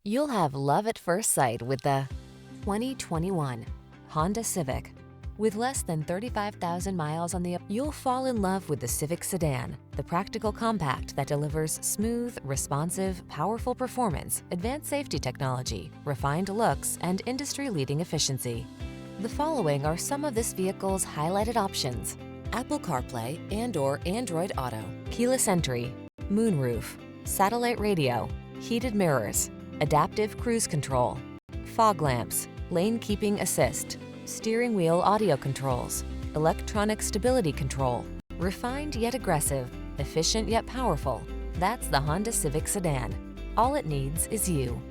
You'll have love at first sight with the 2021 Honda Civic. With less than 35,000 miles on the you'll fall in love with the Civic sedan, the practical compact that delivers smooth, responsive, powerful performance, advanced safety technology, refined looks, and industry-leading efficiency. The following are some of this vehicle's highlighted options: Apple CarPlay and/or Android Auto, keyless entry, moonroof, satellite radio, heated mirrors, adaptive cruise control, fog lamps, lane keeping assist, steering wheel audio controls, electronic stability control. Refined yet aggressive, efficient yet powerful. That's the Honda Civic sedan. All it needs is you.